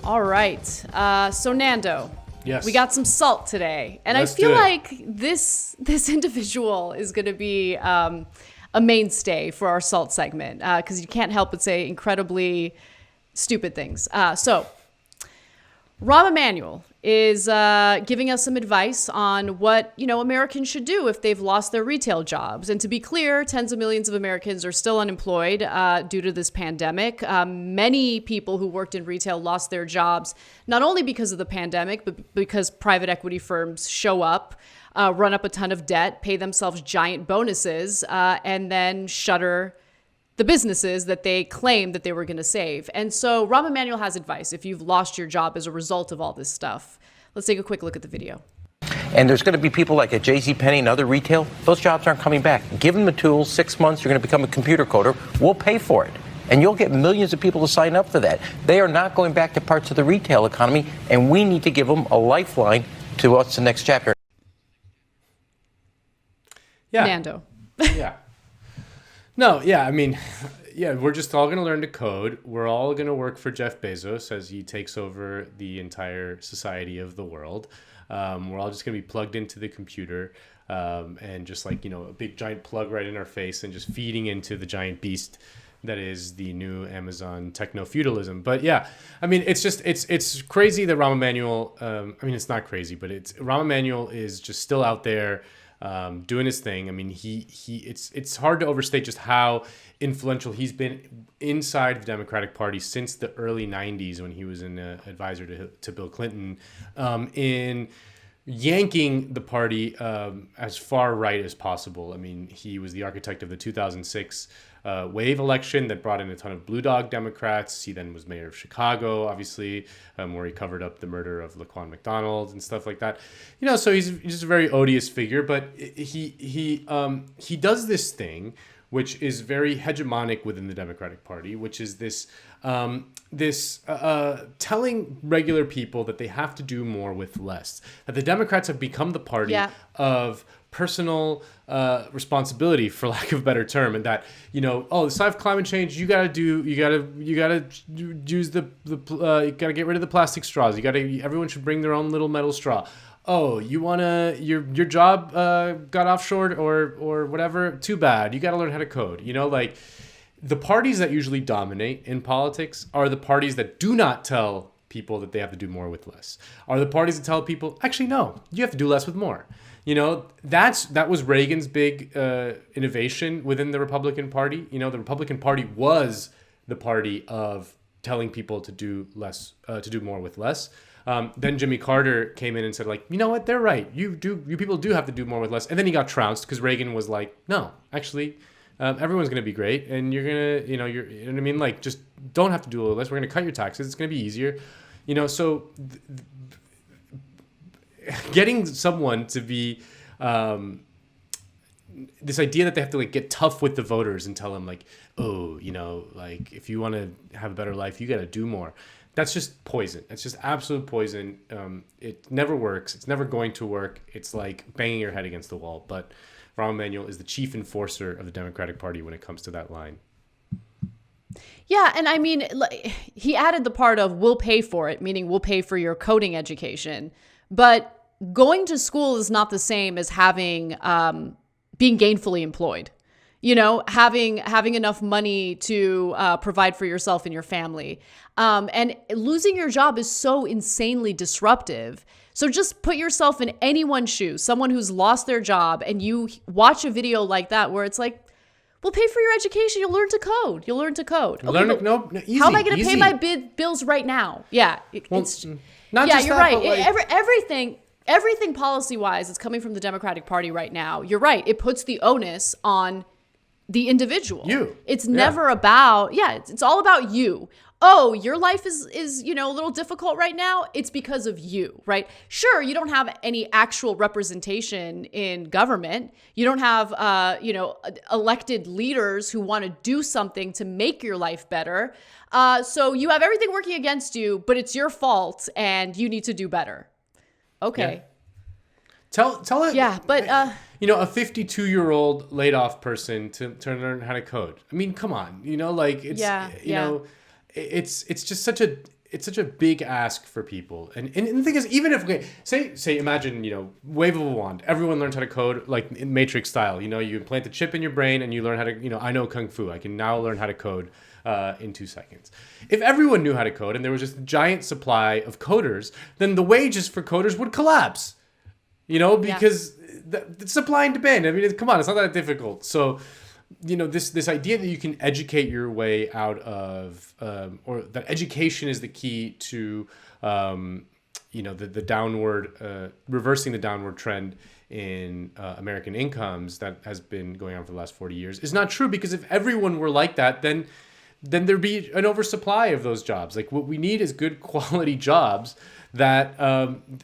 All right. So Nando, Yes. we got some salt today, and Let's I feel do it. like this individual is going to be a mainstay for our salt segment because you can't help but say incredibly stupid things. So Rahm Emanuel is giving us some advice on what, Americans should do if they've lost their retail jobs. And to be clear, tens of millions of Americans are still unemployed due to this pandemic. Many people who worked in retail lost their jobs, not only because of the pandemic, but because private equity firms show up, run up a ton of debt, pay themselves giant bonuses, and then shutter the businesses that they claimed that they were going to save. And so Rahm Emanuel has advice if you've lost your job as a result of all this stuff. Let's take a quick look at the video. And there's going to be people like at JCPenney and other retail. Those jobs aren't coming back. Give them the tools. 6 months, you're going to become a computer coder. We'll pay for it. And you'll get millions of people to sign up for that. They are not going back to parts of the retail economy, and we need to give them a lifeline to what's the next chapter. Yeah. Nando. Yeah. No, yeah, I mean, yeah, we're just all going to learn to code. We're all going to work for Jeff Bezos as he takes over the entire society of the world. We're all just going to be plugged into the computer and just like, a big giant plug right in our face and just feeding into the giant beast that is the new Amazon techno-feudalism. But yeah, I mean, it's crazy that Rahm Emanuel, it's not crazy, but Rahm Emanuel is just still out there doing his thing. I mean, it's hard to overstate just how influential he's been inside the Democratic Party since the early 90s when he was an advisor to Bill Clinton in yanking the party as far right as possible. I mean, he was the architect of the 2006 wave election that brought in a ton of blue dog Democrats. He then was mayor of Chicago, obviously, where he covered up the murder of Laquan McDonald and stuff like that. So he's just a very odious figure, but he does this thing which is very hegemonic within the Democratic Party, which is this telling regular people that they have to do more with less. That the Democrats have become the party of personal responsibility, for lack of a better term, and that the side of climate change, you gotta use you gotta get rid of the plastic straws. Everyone should bring their own little metal straw. Oh, your job got offshored or whatever. Too bad. You got to learn how to code. Like the parties that usually dominate in politics are the parties that do not tell people that they have to do more with less. Are the parties that tell people, actually, no, you have to do less with more. That was Reagan's big innovation within the Republican Party. The Republican Party was the party of telling people to do less, to do more with less. Then Jimmy Carter came in and said, like, you know what, they're right. You people do have to do more with less. And then he got trounced because Reagan was like, no, actually, everyone's going to be great. And you're going to, you know what I mean? Like, just don't have to do a little less. We're going to cut your taxes. It's going to be easier. So getting someone to be this idea that they have to like get tough with the voters and tell them like, oh, like if you want to have a better life, you got to do more. That's just poison. It's just absolute poison. It never works. It's never going to work. It's like banging your head against the wall. But Rahm Emanuel is the chief enforcer of the Democratic Party when it comes to that line. Yeah, and I mean, he added the part of we'll pay for it, meaning we'll pay for your coding education. But going to school is not the same as having being gainfully employed. Having enough money to provide for yourself and your family. And losing your job is so insanely disruptive. So just put yourself in anyone's shoes, someone who's lost their job, and you watch a video like that where it's like, we'll pay for your education. You'll learn to code. Okay, no, easy, how am I going to pay my bills right now? Yeah. You're right. Everything policy-wise is coming from the Democratic Party right now. You're right. It puts the onus on the individual. It's never about, it's all about you. Oh, your life is a little difficult right now. It's because of you, right? Sure, you don't have any actual representation in government. You don't have, elected leaders who want to do something to make your life better. So you have everything working against you, but it's your fault and you need to do better. Okay. Yeah. Tell it. Yeah, but a 52-year-old laid off person to learn how to code. I mean, come on. It's it's just such a it's such a big ask for people. And the thing is, even if, okay, say, imagine, wave of a wand, everyone learns how to code like in Matrix style. You implant the chip in your brain and you learn how to, I know Kung Fu. I can now learn how to code in 2 seconds. If everyone knew how to code and there was just a giant supply of coders, then the wages for coders would collapse, because the supply and demand. I mean, come on, it's not that difficult. So, this idea that you can educate your way out of, or that education is the key to, the downward, reversing the downward trend in American incomes that has been going on for the last 40 years is not true, because if everyone were like that, then there'd be an oversupply of those jobs. Like, what we need is good quality jobs that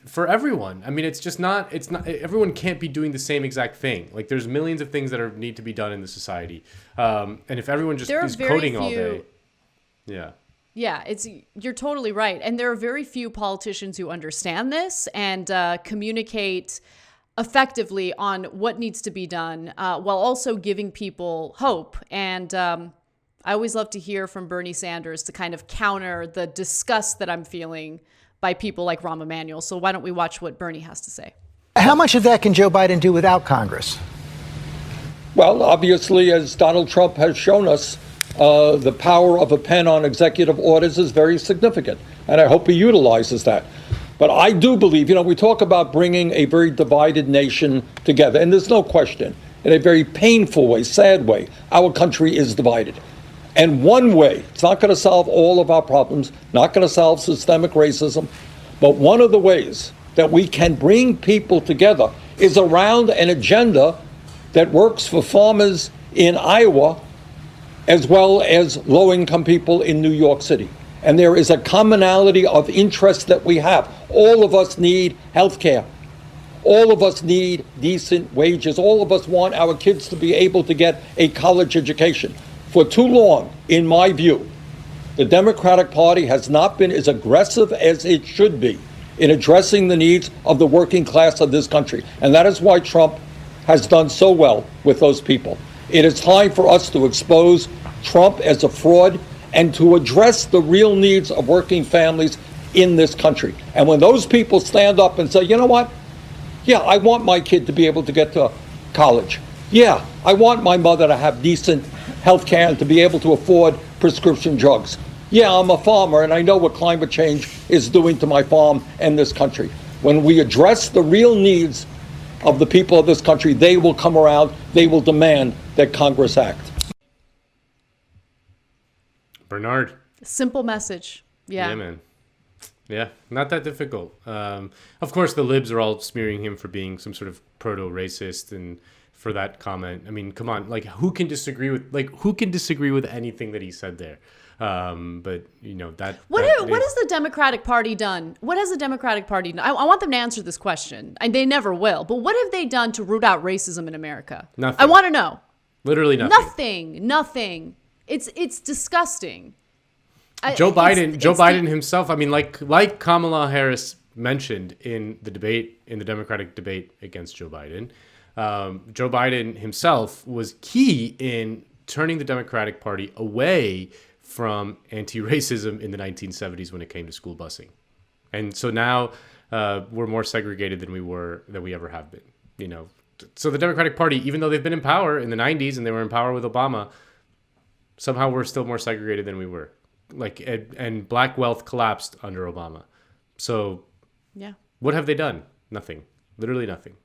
for everyone. I mean, it's not everyone can't be doing the same exact thing. Like, there's millions of things that need to be done in the society. And if everyone just is coding all day. Yeah. Yeah, you're totally right. And there are very few politicians who understand this and communicate effectively on what needs to be done, while also giving people hope. And I always love to hear from Bernie Sanders to kind of counter the disgust that I'm feeling by people like Rahm Emanuel. So why don't we watch what Bernie has to say? How much of that can Joe Biden do without Congress? Well, obviously, as Donald Trump has shown us, the power of a pen on executive orders is very significant, and I hope he utilizes that. But I do believe, we talk about bringing a very divided nation together, and there's no question, in a very painful way, sad way, our country is divided. And one way, it's not going to solve all of our problems, not going to solve systemic racism, but one of the ways that we can bring people together is around an agenda that works for farmers in Iowa as well as low-income people in New York City. And there is a commonality of interest that we have. All of us need health care. All of us need decent wages. All of us want our kids to be able to get a college education. For too long, in my view, the Democratic Party has not been as aggressive as it should be in addressing the needs of the working class of this country. And that is why Trump has done so well with those people. It is time for us to expose Trump as a fraud and to address the real needs of working families in this country. And when those people stand up and say, you know what? Yeah, I want my kid to be able to get to college. Yeah, I want my mother to have decent health care and to be able to afford prescription drugs. Yeah, I'm a farmer and I know what climate change is doing to my farm and this country. When we address the real needs of the people of this country, they will come around, they will demand that Congress act. Bernard. Simple message. Yeah, man. Yeah, not that difficult. Of course, the libs are all smearing him for being some sort of proto-racist and for that comment. I mean, come on, like who can disagree with anything that he said there? But what has the Democratic Party done? What has the Democratic Party done? I want them to answer this question, and they never will. But what have they done to root out racism in America? Nothing. I want to know. Literally nothing. Nothing. It's disgusting. Joe Biden himself. I mean, like Kamala Harris mentioned in the Democratic debate against Joe Biden. Joe Biden himself was key in turning the Democratic Party away from anti-racism in the 1970s when it came to school busing. And so now we're more segregated than we ever have been. So the Democratic Party, even though they've been in power in the 90s and they were in power with Obama, somehow we're still more segregated than we were. And black wealth collapsed under Obama. So yeah. What have they done? Nothing. Literally nothing.